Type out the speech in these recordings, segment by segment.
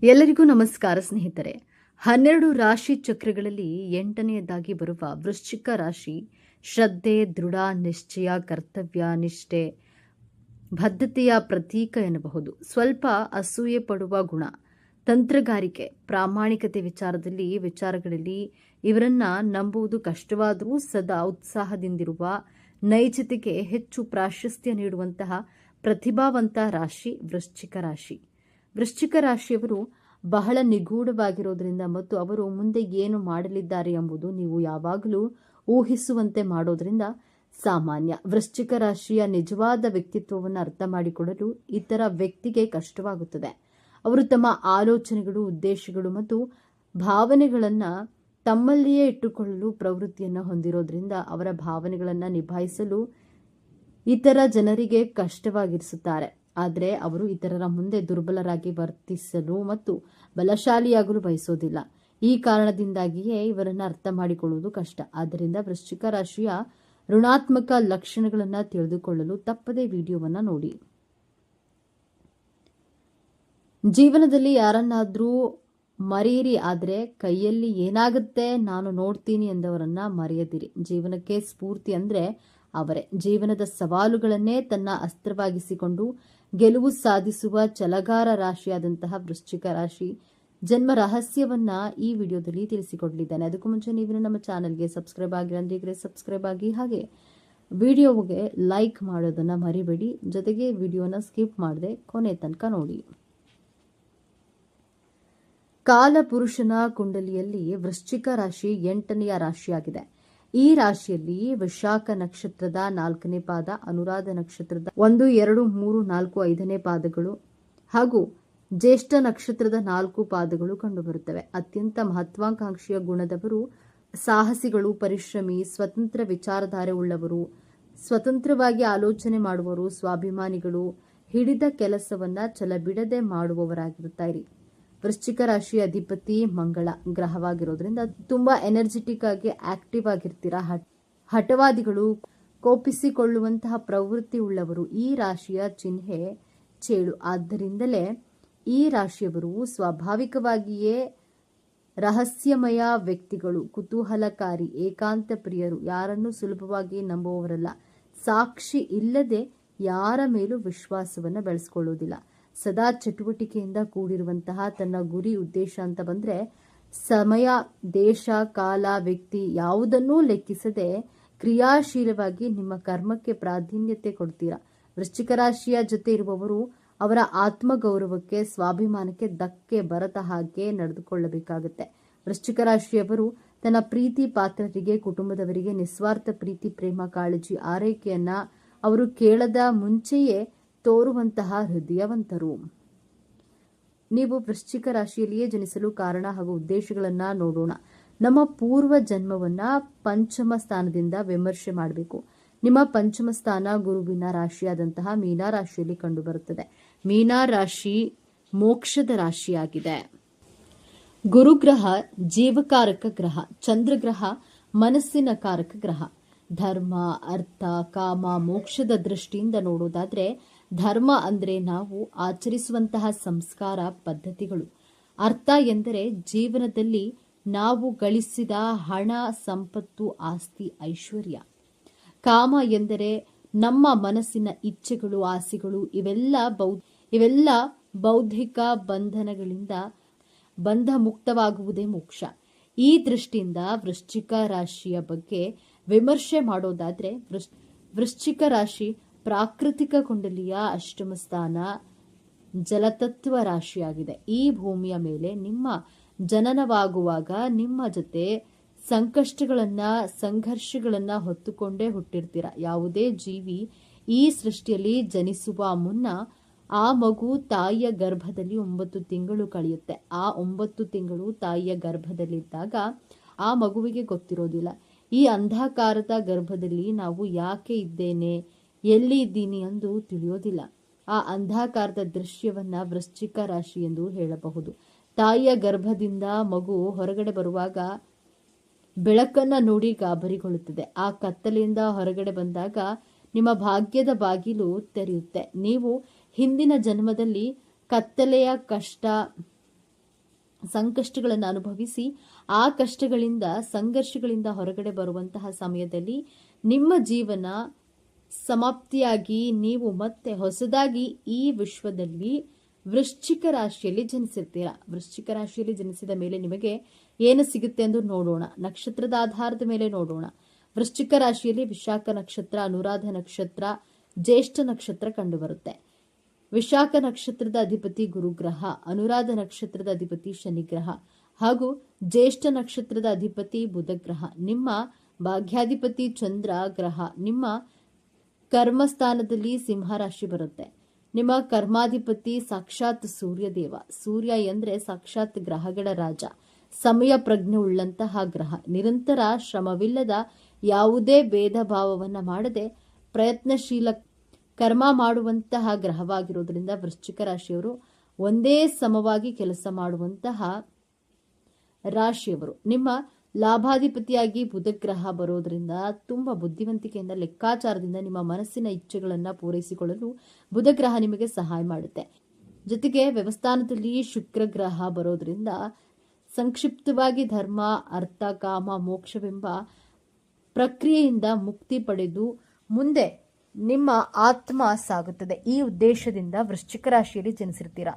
ಎಲ್ಲರಿಗೂ ನಮಸ್ಕಾರ ಸ್ನೇಹಿತರೆ. 12 ರಾಶಿ ಚಕ್ರಗಳಲ್ಲಿ 8ನೆಯದಾಗಿ ಬರುವ ವೃಶ್ಚಿಕ ರಾಶಿ ಶ್ರದ್ಧೆ, ದೃಢ ನಿಶ್ಚಯ, ಕರ್ತವ್ಯ ನಿಷ್ಠೆ, ಬದ್ಧತೆಯ ಪ್ರತೀಕ ಎನ್ನಬಹುದು. ಸ್ವಲ್ಪ ಅಸೂಯೆ ಪಡುವ ಗುಣ, ತಂತ್ರಗಾರಿಕೆ, ಪ್ರಾಮಾಣಿಕತೆ ವಿಚಾರಗಳಲ್ಲಿ ಇವರನ್ನ ನಂಬುವುದು ಕಷ್ಟವಾದರೂ ಸದಾ ಉತ್ಸಾಹದಿಂದಿರುವ, ನೈಜತೆಗೆ ಹೆಚ್ಚು ಪ್ರಾಶಸ್ತ್ಯ ನೀಡುವಂತಹ ಪ್ರತಿಭಾವಂತ ರಾಶಿ ವೃಶ್ಚಿಕ ರಾಶಿ. ವೃಶ್ಚಿಕ ರಾಶಿಯವರು ಬಹಳ ನಿಗೂಢವಾಗಿರೋದ್ರಿಂದ ಮತ್ತು ಅವರು ಮುಂದೆ ಏನು ಮಾಡಲಿದ್ದಾರೆ ಎಂಬುದು ನೀವು ಯಾವಾಗಲೂ ಊಹಿಸುವಂತೆ ಮಾಡೋದ್ರಿಂದ ಸಾಮಾನ್ಯ. ವೃಶ್ಚಿಕ ರಾಶಿಯ ನಿಜವಾದ ವ್ಯಕ್ತಿತ್ವವನ್ನು ಅರ್ಥ ಮಾಡಿಕೊಳ್ಳಲು ಇತರ ವ್ಯಕ್ತಿಗೆ ಕಷ್ಟವಾಗುತ್ತದೆ. ಅವರು ತಮ್ಮ ಆಲೋಚನೆಗಳು, ಉದ್ದೇಶಗಳು ಮತ್ತು ಭಾವನೆಗಳನ್ನು ತಮ್ಮಲ್ಲಿಯೇ ಇಟ್ಟುಕೊಳ್ಳಲು ಪ್ರವೃತ್ತಿಯನ್ನು ಹೊಂದಿರೋದ್ರಿಂದ ಅವರ ಭಾವನೆಗಳನ್ನು ನಿಭಾಯಿಸಲು ಇತರ ಜನರಿಗೆ ಕಷ್ಟವಾಗಿರಿಸುತ್ತಾರೆ. ಆದರೆ ಅವರು ಇತರರ ಮುಂದೆ ದುರ್ಬಲರಾಗಿ ವರ್ತಿಸಲು ಮತ್ತು ಬಲಶಾಲಿಯಾಗಲು ಬಯಸೋದಿಲ್ಲ. ಈ ಕಾರಣದಿಂದಾಗಿಯೇ ಇವರನ್ನು ಅರ್ಥ ಮಾಡಿಕೊಳ್ಳುವುದು ಕಷ್ಟ. ಆದ್ದರಿಂದ ವೃಶ್ಚಿಕ ರಾಶಿಯ ಋಣಾತ್ಮಕ ಲಕ್ಷಣಗಳನ್ನು ತಿಳಿದುಕೊಳ್ಳಲು ತಪ್ಪದೇ ವಿಡಿಯೋವನ್ನು ನೋಡಿ. ಜೀವನದಲ್ಲಿ ಯಾರನ್ನಾದ್ರೂ ಮರೆಯಿರಿ, ಆದರೆ ಕೈಯಲ್ಲಿ ಏನಾಗುತ್ತೆ ನಾನು ನೋಡ್ತೀನಿ ಎಂದವರನ್ನ ಮರೆಯದಿರಿ. ಜೀವನಕ್ಕೆ ಸ್ಫೂರ್ತಿ ಅಂದ್ರೆ ಅವರೇ. ಜೀವನದ ಸವಾಲುಗಳನ್ನೇ ತನ್ನ ಅಸ್ತ್ರವಾಗಿಸಿಕೊಂಡು ಗೆಲುವು ಸಾಧಿಸುವ ಛಲಗಾರ ರಾಶಿಯಾದಂತಹ ವೃಶ್ಚಿಕ ರಾಶಿ ಜನ್ಮ ರಹಸ್ಯವನ್ನ ಈ ವಿಡಿಯೋದಲ್ಲಿ ತಿಳಿಸಿಕೊಡಲಿದ್ದೇನೆ. ಅದಕ್ಕೂ ಮುಂಚೆ ನೀವು ನಮ್ಮ ಚಾನೆಲ್ಗೆ ಸಬ್ಸ್ಕ್ರೈಬ್ ಆಗಿರಂದ್ರೆ ಸಬ್ಸ್ಕ್ರೈಬ್ ಆಗಿ, ಹಾಗೆ ವಿಡಿಯೋಗೆ ಲೈಕ್ ಮಾಡೋದನ್ನ ಮರಿಬೇಡಿ. ಜೊತೆಗೆ ವಿಡಿಯೋನ ಸ್ಕಿಪ್ ಮಾಡದೆ ಕೊನೆ ತನಕ ನೋಡಿ. ಕಾಲಪುರುಷನ ಕುಂಡಲಿಯಲ್ಲಿ ವೃಶ್ಚಿಕ ರಾಶಿ 8ನೆಯ ರಾಶಿಯಾಗಿದೆ. ಈ ರಾಶಿಯಲ್ಲಿ ವಿಶಾಖ ನಕ್ಷತ್ರದ 4ನೇ ಪಾದ, ಅನುರಾಧ ನಕ್ಷತ್ರದ 1, 2, 3, 4, 5ನೇ ಪಾದಗಳು ಹಾಗೂ ಜ್ಯೇಷ್ಠ ನಕ್ಷತ್ರದ 4 ಪಾದಗಳು ಕಂಡುಬರುತ್ತವೆ. ಅತ್ಯಂತ ಮಹತ್ವಾಕಾಂಕ್ಷೆಯ ಗುಣದವರು, ಸಾಹಸಿಗಳು, ಪರಿಶ್ರಮಿ, ಸ್ವತಂತ್ರ ವಿಚಾರಧಾರೆ ಉಳ್ಳವರು, ಸ್ವತಂತ್ರವಾಗಿ ಆಲೋಚನೆ ಮಾಡುವವರು, ಸ್ವಾಭಿಮಾನಿಗಳು, ಹಿಡಿದ ಕೆಲಸವನ್ನ ಛಲಬಿಡದೆ ಮಾಡುವವರಾಗಿರುತ್ತಾರೆ. ವೃಶ್ಚಿಕ ರಾಶಿಯ ಅಧಿಪತಿ ಮಂಗಳ ಗ್ರಹವಾಗಿರೋದ್ರಿಂದ ತುಂಬಾ ಎನರ್ಜೆಟಿಕ್ ಆಗಿ ಆಕ್ಟಿವ್ ಆಗಿರ್ತೀರಾ. ಹಠವಾದಿಗಳು, ಕೋಪಿಸಿಕೊಳ್ಳುವಂತಹ ಪ್ರವೃತ್ತಿ ಉಳ್ಳವರು. ಈ ರಾಶಿಯ ಚಿಹ್ನೆ ಚೇಳು. ಆದ್ದರಿಂದಲೇ ಈ ರಾಶಿಯವರು ಸ್ವಾಭಾವಿಕವಾಗಿಯೇ ರಹಸ್ಯಮಯ ವ್ಯಕ್ತಿಗಳು, ಕುತೂಹಲಕಾರಿ, ಏಕಾಂತ ಪ್ರಿಯರು, ಯಾರನ್ನು ಸುಲಭವಾಗಿ ನಂಬುವವರಲ್ಲ. ಸಾಕ್ಷಿ ಇಲ್ಲದೆ ಯಾರ ಮೇಲೂ ವಿಶ್ವಾಸವನ್ನು ಬೆಳೆಸ್ಕೊಳ್ಳೋದಿಲ್ಲ. ಸದಾ ಚಟುವಟಿಕೆಯಿಂದ ಕೂಡಿರುವಂತಹ, ತನ್ನ ಗುರಿ ಉದ್ದೇಶ ಅಂತ ಬಂದ್ರೆ ಸಮಯ, ದೇಶ, ಕಾಲ, ವ್ಯಕ್ತಿ ಯಾವುದನ್ನೂ ಲೆಕ್ಕಿಸದೆ ಕ್ರಿಯಾಶೀಲವಾಗಿ ನಿಮ್ಮ ಕರ್ಮಕ್ಕೆ ಪ್ರಾಧಾನ್ಯತೆ ಕೊಡ್ತೀರಾ. ವೃಶ್ಚಿಕ ರಾಶಿಯ ಜೊತೆ ಇರುವವರು ಅವರ ಆತ್ಮಗೌರವಕ್ಕೆ, ಸ್ವಾಭಿಮಾನಕ್ಕೆ ಧಕ್ಕೆ ಬರದ ಹಾಗೆ ನಡೆದುಕೊಳ್ಳಬೇಕಾಗುತ್ತೆ. ವೃಶ್ಚಿಕ ರಾಶಿಯವರು ತನ್ನ ಪ್ರೀತಿ ಪಾತ್ರರಿಗೆ, ಕುಟುಂಬದವರಿಗೆ ನಿಸ್ವಾರ್ಥ ಪ್ರೀತಿ, ಪ್ರೇಮ, ಕಾಳಜಿ, ಆರೈಕೆಯನ್ನ ಅವರು ಕೇಳದ ಮುಂಚೆಯೇ ತೋರುವಂತಹ ಹೃದಯವಂತರು. ನೀವು ವೃಶ್ಚಿಕ ರಾಶಿಯಲ್ಲಿಯೇ ಜನಿಸಲು ಕಾರಣ ಹಾಗೂ ಉದ್ದೇಶಗಳನ್ನ ನೋಡೋಣ. ನಮ್ಮ ಪೂರ್ವ ಜನ್ಮವನ್ನ ಪಂಚಮ ಸ್ಥಾನದಿಂದ ವಿಮರ್ಶೆ ಮಾಡಬೇಕು. ನಿಮ್ಮ ಪಂಚಮ ಸ್ಥಾನ ಗುರುವಿನ ರಾಶಿಯಾದಂತಹ ಮೀನಾ ರಾಶಿಯಲ್ಲಿ ಕಂಡುಬರುತ್ತದೆ. ಮೀನಾ ರಾಶಿ ಮೋಕ್ಷದ ರಾಶಿಯಾಗಿದೆ. ಗುರುಗ್ರಹ ಜೀವಕಾರಕ ಗ್ರಹ, ಚಂದ್ರಗ್ರಹ ಮನಸ್ಸಿನ ಕಾರಕ ಗ್ರಹ. ಧರ್ಮ, ಅರ್ಥ, ಕಾಮ, ಮೋಕ್ಷದ ದೃಷ್ಟಿಯಿಂದ ನೋಡೋದಾದ್ರೆ ಧರ್ಮ ಅಂದ್ರೆ ನಾವು ಆಚರಿಸುವಂತಹ ಸಂಸ್ಕಾರ, ಪದ್ಧತಿಗಳು. ಅರ್ಥ ಎಂದರೆ ಜೀವನದಲ್ಲಿ ನಾವು ಗಳಿಸಿದ ಹಣ, ಸಂಪತ್ತು, ಆಸ್ತಿ, ಐಶ್ವರ್ಯ. ಕಾಮ ಎಂದರೆ ನಮ್ಮ ಮನಸ್ಸಿನ ಇಚ್ಛೆಗಳು, ಆಸೆಗಳು. ಇವೆಲ್ಲ ಬೌದ್ಧಿಕ ಬಂಧನಗಳಿಂದ ಬಂಧ ಮುಕ್ತವಾಗುವುದೇ ಮೋಕ್ಷ. ಈ ದೃಷ್ಟಿಯಿಂದ ವೃಶ್ಚಿಕ ರಾಶಿಯ ಬಗ್ಗೆ ವಿಮರ್ಶೆ ಮಾಡೋದಾದ್ರೆ ವೃಶ್ಚಿಕ ರಾಶಿ ಪ್ರಾಕೃತಿಕ ಕುಂಡಲಿಯ ಅಷ್ಟಮ ಸ್ಥಾನ ಜಲತತ್ವ ರಾಶಿಯಾಗಿದೆ. ಈ ಭೂಮಿಯ ಮೇಲೆ ನಿಮ್ಮ ಜನನವಾಗುವಾಗ ನಿಮ್ಮ ಜೊತೆ ಸಂಕಷ್ಟಗಳನ್ನ, ಸಂಘರ್ಷಗಳನ್ನ ಹೊತ್ತುಕೊಂಡೇ ಹುಟ್ಟಿರ್ತೀರ. ಯಾವುದೇ ಜೀವಿ ಈ ಸೃಷ್ಟಿಯಲ್ಲಿ ಜನಿಸುವ ಮುನ್ನ ಆ ಮಗು ತಾಯಿಯ ಗರ್ಭದಲ್ಲಿ 9 ತಿಂಗಳು ಕಳೆಯುತ್ತೆ. ಆ 9 ತಿಂಗಳು ತಾಯಿಯ ಗರ್ಭದಲ್ಲಿದ್ದಾಗ ಆ ಮಗುವಿಗೆ ಗೊತ್ತಿರೋದಿಲ್ಲ. ಈ ಅಂಧಕಾರದ ಗರ್ಭದಲ್ಲಿ ನಾವು ಯಾಕೆ ಇದ್ದೇನೆ, ಎಲ್ಲಿ ಇದ್ದೀನಿ ಎಂದು ತಿಳಿಯೋದಿಲ್ಲ. ಆ ಅಂಧಕಾರದ ದೃಶ್ಯವನ್ನ ವೃಶ್ಚಿಕ ರಾಶಿ ಎಂದು ಹೇಳಬಹುದು. ತಾಯಿಯ ಗರ್ಭದಿಂದ ಮಗು ಹೊರಗಡೆ ಬರುವಾಗ ಬೆಳಕನ್ನ ನೋಡಿ ಗಾಬರಿಗೊಳ್ಳುತ್ತದೆ. ಆ ಕತ್ತಲೆಯಿಂದ ಹೊರಗಡೆ ಬಂದಾಗ ನಿಮ್ಮ ಭಾಗ್ಯದ ಬಾಗಿಲು ತೆರೆಯುತ್ತೆ. ನೀವು ಹಿಂದಿನ ಜನ್ಮದಲ್ಲಿ ಕತ್ತಲೆಯ ಕಷ್ಟ, ಸಂಕಷ್ಟಗಳನ್ನು ಅನುಭವಿಸಿ ಆ ಕಷ್ಟಗಳಿಂದ ಸಂಘರ್ಷಗಳಿಂದ ಹೊರಗಡೆ ಬರುವಂತಹ ಸಮಯದಲ್ಲಿ ನಿಮ್ಮ ಜೀವನ ಸಮಾಪ್ತಿಯಾಗಿ ನೀವು ಮತ್ತೆ ಹೊಸದಾಗಿ ಈ ವಿಶ್ವದಲ್ಲಿ ವೃಶ್ಚಿಕ ರಾಶಿಯಲ್ಲಿ ಜನಿಸಿರ್ತೀರಾ. ವೃಶ್ಚಿಕ ರಾಶಿಯಲ್ಲಿ ಜನಿಸಿದ ಮೇಲೆ ನಿಮಗೆ ಏನು ಸಿಗುತ್ತೆ ಎಂದು ನೋಡೋಣ. ನಕ್ಷತ್ರದ ಆಧಾರದ ಮೇಲೆ ನೋಡೋಣ. ವೃಶ್ಚಿಕ ರಾಶಿಯಲ್ಲಿ ವಿಶಾಖ ನಕ್ಷತ್ರ, ಅನುರಾಧ ನಕ್ಷತ್ರ, ಜ್ಯೇಷ್ಠ ನಕ್ಷತ್ರ ಕಂಡುಬರುತ್ತೆ. ವಿಶಾಖ ನಕ್ಷತ್ರದ ಅಧಿಪತಿ ಗುರುಗ್ರಹ, ಅನುರಾಧ ನಕ್ಷತ್ರದ ಅಧಿಪತಿ ಶನಿಗ್ರಹ ಹಾಗೂ ಜ್ಯೇಷ್ಠ ನಕ್ಷತ್ರದ ಅಧಿಪತಿ ಬುಧಗ್ರಹ. ನಿಮ್ಮ ಭಾಗ್ಯಾಧಿಪತಿ ಚಂದ್ರ ಗ್ರಹ ನಿಮ್ಮ ಕರ್ಮಸ್ಥಾನದಲ್ಲಿ ಸಿಂಹ ರಾಶಿ ಬರುತ್ತೆ. ನಿಮ್ಮ ಕರ್ಮಾಧಿಪತಿ ಸಾಕ್ಷಾತ್ ಸೂರ್ಯದೇವ. ಸೂರ್ಯ ಎಂದ್ರೆ ಸಾಕ್ಷಾತ್ ಗ್ರಹಗಳ ರಾಜ, ಸಮಯ ಪ್ರಜ್ಞೆ ಉಳ್ಳಂತಹ ಗ್ರಹ. ನಿರಂತರ ಶ್ರಮವಿಲ್ಲದ ಯಾವುದೇ ಭೇದ ಭಾವವನ್ನ ಮಾಡದೆ ಪ್ರಯತ್ನಶೀಲ ಕರ್ಮ ಮಾಡುವಂತಹ ಗ್ರಹವಾಗಿರೋದ್ರಿಂದ ವೃಶ್ಚಿಕ ರಾಶಿಯವರು ಒಂದೇ ಸಮವಾಗಿ ಕೆಲಸ ಮಾಡುವಂತಹ ರಾಶಿಯವರು. ನಿಮ್ಮ ಲಾಭಾಧಿಪತಿಯಾಗಿ ಬುಧಗ್ರಹ ಬರೋದ್ರಿಂದ ತುಂಬಾ ಬುದ್ಧಿವಂತಿಕೆಯಿಂದ ಲೆಕ್ಕಾಚಾರದಿಂದ ನಿಮ್ಮ ಮನಸ್ಸಿನ ಇಚ್ಛೆಗಳನ್ನ ಪೂರೈಸಿಕೊಳ್ಳಲು ಬುಧಗ್ರಹ ನಿಮಗೆ ಸಹಾಯ ಮಾಡುತ್ತೆ. ಜೊತೆಗೆ ವ್ಯವಸ್ಥಾನದಲ್ಲಿ ಶುಕ್ರ ಗ್ರಹ ಬರೋದ್ರಿಂದ ಸಂಕ್ಷಿಪ್ತವಾಗಿ ಧರ್ಮ, ಅರ್ಥ, ಕಾಮ, ಮೋಕ್ಷವೆಂಬ ಪ್ರಕ್ರಿಯೆಯಿಂದ ಮುಕ್ತಿ ಪಡೆದು ಮುಂದೆ ನಿಮ್ಮ ಆತ್ಮ ಸಾಗುತ್ತದೆ. ಈ ಉದ್ದೇಶದಿಂದ ವೃಶ್ಚಿಕ ರಾಶಿಯಲ್ಲಿ ಜನಿಸಿರ್ತೀರಾ.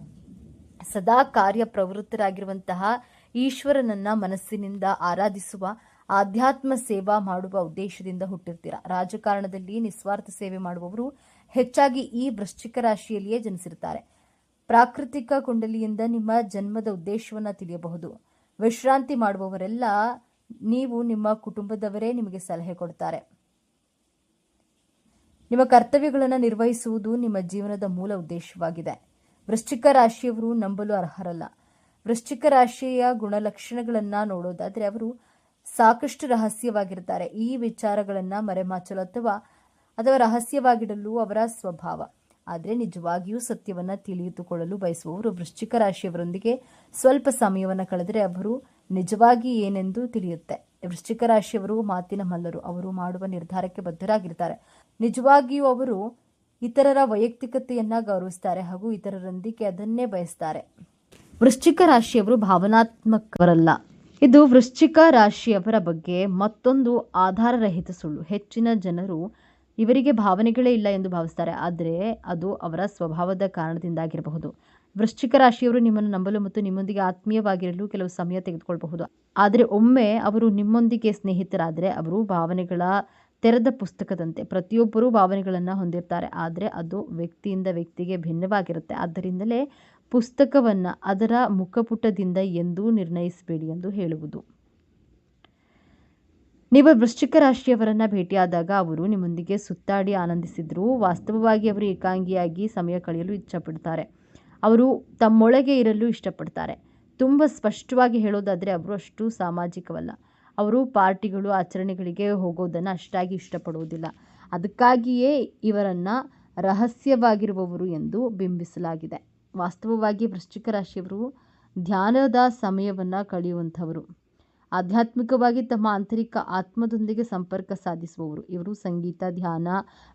ಸದಾ ಕಾರ್ಯ ಪ್ರವೃತ್ತರಾಗಿರುವಂತಹ ಈಶ್ವರನನ್ನ ಮನಸ್ಸಿನಿಂದ ಆರಾಧಿಸುವ, ಆಧ್ಯಾತ್ಮ ಸೇವಾ ಮಾಡುವ ಉದ್ದೇಶದಿಂದ ಹುಟ್ಟಿರ್ತೀರಾ. ರಾಜಕಾರಣದಲ್ಲಿ ನಿಸ್ವಾರ್ಥ ಸೇವೆ ಮಾಡುವವರು ಹೆಚ್ಚಾಗಿ ಈ ವೃಶ್ಚಿಕ ರಾಶಿಯಲ್ಲಿಯೇ ಜನಿಸಿರ್ತಾರೆ. ಪ್ರಾಕೃತಿಕ ಕುಂಡಲಿಯಿಂದ ನಿಮ್ಮ ಜನ್ಮದ ಉದ್ದೇಶವನ್ನ ತಿಳಿಯಬಹುದು. ವಿಶ್ರಾಂತಿ ಮಾಡುವವರೆಲ್ಲ ನೀವು ನಿಮ್ಮ ಕುಟುಂಬದವರೇ ನಿಮಗೆ ಸಲಹೆ ಕೊಡ್ತಾರೆ. ನಿಮ್ಮ ಕರ್ತವ್ಯಗಳನ್ನು ನಿರ್ವಹಿಸುವುದು ನಿಮ್ಮ ಜೀವನದ ಮೂಲ ಉದ್ದೇಶವಾಗಿದೆ. ವೃಶ್ಚಿಕ ರಾಶಿಯವರು ನಂಬಲು ಅರ್ಹರಲ್ಲ. ವೃಶ್ಚಿಕ ರಾಶಿಯ ಗುಣಲಕ್ಷಣಗಳನ್ನ ನೋಡೋದಾದ್ರೆ ಅವರು ಸಾಕಷ್ಟು ರಹಸ್ಯವಾಗಿರ್ತಾರೆ. ಈ ವಿಚಾರಗಳನ್ನ ಮರೆಮಾಚಲು ಅಥವಾ ರಹಸ್ಯವಾಗಿಡಲು ಅವರ ಸ್ವಭಾವ. ಆದರೆ ನಿಜವಾಗಿಯೂ ಸತ್ಯವನ್ನ ತಿಳಿದುಕೊಳ್ಳಲು ಬಯಸುವವರು ವೃಶ್ಚಿಕ ರಾಶಿಯವರೊಂದಿಗೆ ಸ್ವಲ್ಪ ಸಮಯವನ್ನು ಕಳೆದರೆ ಅವರು ನಿಜವಾಗಿ ಏನೆಂದು ತಿಳಿಯುತ್ತೆ. ವೃಶ್ಚಿಕ ರಾಶಿಯವರು ಮಾತಿನ ಮಲ್ಲರು. ಅವರು ಮಾಡುವ ನಿರ್ಧಾರಕ್ಕೆ ಬದ್ಧರಾಗಿರ್ತಾರೆ. ನಿಜವಾಗಿಯೂ ಅವರು ಇತರರ ವೈಯಕ್ತಿಕತೆಯನ್ನ ಗೌರವಿಸ್ತಾರೆ ಹಾಗೂ ಇತರರೊಂದಿಗೆ ಅದನ್ನೇ ಬಯಸ್ತಾರೆ. ವೃಶ್ಚಿಕ ರಾಶಿಯವರು ಭಾವನಾತ್ಮಕವರಲ್ಲ. ಇದು ವೃಶ್ಚಿಕ ರಾಶಿಯವರ ಬಗ್ಗೆ ಮತ್ತೊಂದು ಆಧಾರರಹಿತ ಸುಳ್ಳು. ಹೆಚ್ಚಿನ ಜನರು ಇವರಿಗೆ ಭಾವನೆಗಳೇ ಇಲ್ಲ ಎಂದು ಭಾವಿಸ್ತಾರೆ, ಆದರೆ ಅದು ಅವರ ಸ್ವಭಾವದ ಕಾರಣದಿಂದಾಗಿರಬಹುದು. ವೃಶ್ಚಿಕ ರಾಶಿಯವರು ನಿಮ್ಮನ್ನು ನಂಬಲು ಮತ್ತು ನಿಮ್ಮೊಂದಿಗೆ ಆತ್ಮೀಯವಾಗಿರಲು ಕೆಲವು ಸಮಯ ತೆಗೆದುಕೊಳ್ಳಬಹುದು. ಆದರೆ ಒಮ್ಮೆ ಅವರು ನಿಮ್ಮೊಂದಿಗೆ ಸ್ನೇಹಿತರಾದರೆ ಅವರು ಭಾವನೆಗಳ ತೆರೆದ ಪುಸ್ತಕದಂತೆ. ಪ್ರತಿಯೊಬ್ಬರೂ ಭಾವನೆಗಳನ್ನು ಹೊಂದಿರ್ತಾರೆ, ಆದರೆ ಅದು ವ್ಯಕ್ತಿಯಿಂದ ವ್ಯಕ್ತಿಗೆ ಭಿನ್ನವಾಗಿರುತ್ತೆ. ಆದ್ದರಿಂದಲೇ ಪುಸ್ತಕವನ್ನ ಅದರ ಮುಖಪುಟದಿಂದ ಎಂದೂ ನಿರ್ಣಯಿಸಬೇಡಿ ಎಂದು ಹೇಳುವುದು. ನೀವು ವೃಶ್ಚಿಕ ರಾಶಿಯವರನ್ನ ಭೇಟಿಯಾದಾಗ ಅವರು ನಿಮ್ಮೊಂದಿಗೆ ಸುತ್ತಾಡಿ ಆನಂದಿಸಿದ್ರು ವಾಸ್ತವವಾಗಿ ಅವರು ಏಕಾಂಗಿಯಾಗಿ ಸಮಯ ಕಳೆಯಲು ಇಷ್ಟಪಡ್ತಾರೆ. ಅವರು ತಮ್ಮೊಳಗೆ ಇರಲು ಇಷ್ಟಪಡ್ತಾರೆ. ತುಂಬ ಸ್ಪಷ್ಟವಾಗಿ ಹೇಳೋದಾದರೆ ಅವರು ಅಷ್ಟು ಸಾಮಾಜಿಕವಲ್ಲ. ಅವರು ಪಾರ್ಟಿಗಳು, ಆಚರಣೆಗಳಿಗೆ ಹೋಗೋದನ್ನು ಅಷ್ಟಾಗಿ ಇಷ್ಟಪಡುವುದಿಲ್ಲ. ಅದಕ್ಕಾಗಿಯೇ ಇವರನ್ನ ರಹಸ್ಯವಾಗಿರುವವರು ಎಂದು ಬಿಂಬಿಸಲಾಗಿದೆ. ವಾಸ್ತವವಾಗಿ ವೃಶ್ಚಿಕ ರಾಶಿಯವರು ಧ್ಯಾನದ ಸಮಯವನ್ನು ಕಳೆಯುವಂಥವರು. ಆಧ್ಯಾತ್ಮಿಕವಾಗಿ ತಮ್ಮ ಆಂತರಿಕ ಆತ್ಮದೊಂದಿಗೆ ಸಂಪರ್ಕ ಸಾಧಿಸುವವರು. ಇವರು ಸಂಗೀತ, ಧ್ಯಾನ,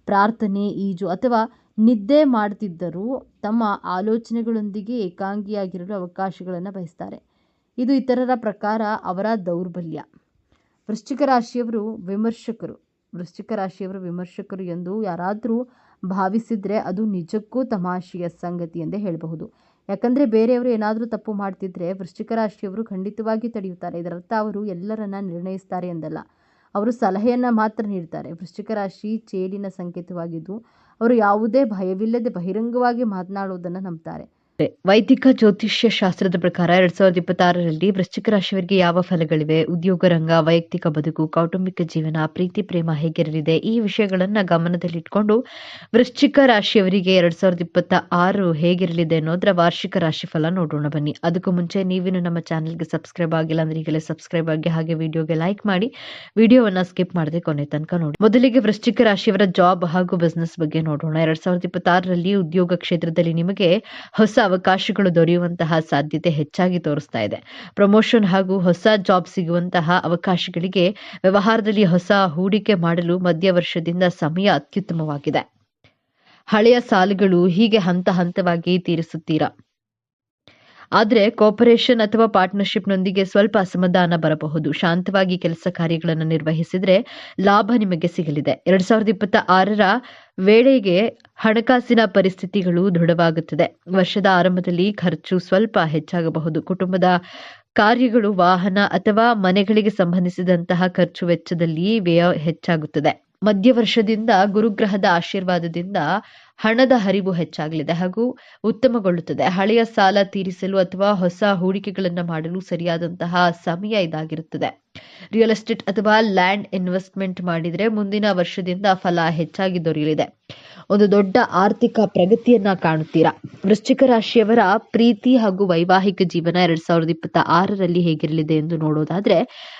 ಪ್ರಾರ್ಥನೆ, ಈಜು ಅಥವಾ ನಿದ್ದೆ ಮಾಡ್ತಿದ್ದರೂ ತಮ್ಮ ಆಲೋಚನೆಗಳೊಂದಿಗೆ ಏಕಾಂಗಿಯಾಗಿರಲು ಅವಕಾಶಗಳನ್ನು ಬಯಸ್ತಾರೆ. ಇದು ಇತರರ ಪ್ರಕಾರ ಅವರ ದೌರ್ಬಲ್ಯ. ವೃಶ್ಚಿಕ ರಾಶಿಯವರು ವಿಮರ್ಶಕರು. ವೃಶ್ಚಿಕ ರಾಶಿಯವರು ವಿಮರ್ಶಕರು ಎಂದು ಯಾರಾದರೂ ಭಾವಿಸಿದರೆ ಅದು ನಿಜಕ್ಕೂ ತಮಾಷೆಯ ಸಂಗತಿ ಎಂದೇ ಹೇಳಬಹುದು. ಯಾಕಂದರೆ ಬೇರೆಯವರು ಏನಾದರೂ ತಪ್ಪು ಮಾಡ್ತಿದ್ರೆ ವೃಶ್ಚಿಕ ರಾಶಿಯವರು ಖಂಡಿತವಾಗಿ ತಡೆಯುತ್ತಾರೆ. ಇದರರ್ಥ ಅವರು ಎಲ್ಲರನ್ನ ನಿರ್ಣಯಿಸ್ತಾರೆ ಎಂದಲ್ಲ, ಅವರು ಸಲಹೆಯನ್ನು ಮಾತ್ರ ನೀಡ್ತಾರೆ. ವೃಶ್ಚಿಕ ರಾಶಿ ಚೇಡಿನ ಸಂಕೇತವಾಗಿದ್ದು ಅವರು ಯಾವುದೇ ಭಯವಿಲ್ಲದೆ ಬಹಿರಂಗವಾಗಿ ಮಾತನಾಡುವುದನ್ನು ನಂಬ್ತಾರೆ. ವೈದಿಕ ಜ್ಯೋತಿಷ್ಯ ಶಾಸ್ತ್ರದ ಪ್ರಕಾರ 2026ರಲ್ಲಿ ವೃಶ್ಚಿಕ ರಾಶಿಯವರಿಗೆ ಯಾವ ಫಲಗಳಿವೆ, ಉದ್ಯೋಗ ರಂಗ, ವೈಯಕ್ತಿಕ ಬದುಕು, ಕೌಟುಂಬಿಕ ಜೀವನ, ಪ್ರೀತಿ ಪ್ರೇಮ ಹೇಗಿರಲಿದೆ, ಈ ವಿಷಯಗಳನ್ನು ಗಮನದಲ್ಲಿಟ್ಕೊಂಡು ವೃಶ್ಚಿಕ ರಾಶಿಯವರಿಗೆ 2026 ಹೇಗಿರಲಿದೆ ಅನ್ನೋದರ ವಾರ್ಷಿಕ ರಾಶಿಫಲ ನೋಡೋಣ ಬನ್ನಿ. ಅದಕ್ಕೂ ಮುಂಚೆ ನೀವಿನ್ನು ನಮ್ಮ ಚಾನೆಲ್ಗೆ ಸಬ್ಸ್ಕ್ರೈಬ್ ಆಗಿಲ್ಲ ಅಂದ್ರೆ ಈಗಲೇ ಸಬ್ಸ್ಕ್ರೈಬ್ ಆಗಿ ಹಾಗೆ ವಿಡಿಯೋಗೆ ಲೈಕ್ ಮಾಡಿ ವಿಡಿಯೋವನ್ನ ಸ್ಕಿಪ್ ಮಾಡದೆ ಕೊನೆ ತನಕ ನೋಡಿ. ಮೊದಲಿಗೆ ವೃಶ್ಚಿಕ ರಾಶಿಯವರ ಜಾಬ್ ಹಾಗೂ ಬಿಸ್ನೆಸ್ ಬಗ್ಗೆ ನೋಡೋಣ. 2026ರಲ್ಲಿ ಉದ್ಯೋಗ ಕ್ಷೇತ್ರದಲ್ಲಿ ನಿಮಗೆ ಹೊಸ ಅವಕಾಶಗಳು ದೊರೆಯುವಂತಹ ಸಾಧ್ಯತೆ ಹೆಚ್ಚಾಗಿ ತೋರಿಸ್ತಾ ಇದೆ. ಪ್ರಮೋಷನ್ ಹಾಗೂ ಹೊಸ ಜಾಬ್ ಸಿಗುವಂತಹ ಅವಕಾಶಗಳಿಗೆ ವ್ಯವಹಾರದಲ್ಲಿ ಹೊಸ ಹೂಡಿಕೆ ಮಾಡಲು ಮಧ್ಯ ವರ್ಷದಿಂದ ಸಮಯ ಅತ್ಯುತ್ತಮವಾಗಿದೆ. ಹಳೆಯ ಸಾಲಗಳು ಹೀಗೆ ಹಂತ ಹಂತವಾಗಿ ತೀರಿಸುತ್ತೀರಾ. ಆದರೆ ಕೋಪರೇಷನ್ ಅಥವಾ ಪಾರ್ಟ್ನರ್ಶಿಪ್ನೊಂದಿಗೆ ಸ್ವಲ್ಪ ಅಸಮಾಧಾನ ಬರಬಹುದು. ಶಾಂತವಾಗಿ ಕೆಲಸ ಕಾರ್ಯಗಳನ್ನು ನಿರ್ವಹಿಸಿದ್ರೆ ಲಾಭ ನಿಮಗೆ ಸಿಗಲಿದೆ. 2026ರ ವೇಳೆಗೆ ಹಣಕಾಸಿನ ಪರಿಸ್ಥಿತಿಗಳು ದೃಢವಾಗುತ್ತದೆ. ವರ್ಷದ ಆರಂಭದಲ್ಲಿ ಖರ್ಚು ಸ್ವಲ್ಪ ಹೆಚ್ಚಾಗಬಹುದು. ಕುಟುಂಬದ ಕಾರ್ಯಗಳು, ವಾಹನ ಅಥವಾ ಮನೆಗಳಿಗೆ ಸಂಬಂಧಿಸಿದಂತಹ ಖರ್ಚು ವೆಚ್ಚದಲ್ಲಿ ವ್ಯಯ ಹೆಚ್ಚಾಗುತ್ತದೆ. ಮಧ್ಯ ವರ್ಷದಿಂದ ಗುರುಗ್ರಹದ ಆಶೀರ್ವಾದದಿಂದ ಹಣದ ಹರಿವು ಹೆಚ್ಚಾಗಲಿದೆ ಹಾಗೂ ಉತ್ತಮಗೊಳ್ಳುತ್ತದೆ. ಹಳೆಯ ಸಾಲ ತೀರಿಸಲು ಅಥವಾ ಹೊಸ ಹೂಡಿಕೆಗಳನ್ನು ಮಾಡಲು ಸರಿಯಾದಂತಹ ಸಮಯ ಇದಾಗಿರುತ್ತದೆ. ರಿಯಲ್ ಎಸ್ಟೇಟ್ ಅಥವಾ ಲ್ಯಾಂಡ್ ಇನ್ವೆಸ್ಟ್ಮೆಂಟ್ ಮಾಡಿದರೆ ಮುಂದಿನ ವರ್ಷದಿಂದ ಫಲ ಹೆಚ್ಚಾಗಿ ದೊರೆಯಲಿದೆ. ಒಂದು ದೊಡ್ಡ ಆರ್ಥಿಕ ಪ್ರಗತಿಯನ್ನ ಕಾಣುತ್ತೀರಾ. ವೃಶ್ಚಿಕ ರಾಶಿಯವರ ಪ್ರೀತಿ ಹಾಗೂ ವೈವಾಹಿಕ ಜೀವನ 2026ರಲ್ಲಿ ಹೇಗಿರಲಿದೆ ಎಂದು ನೋಡೋದಾದ್ರೆ,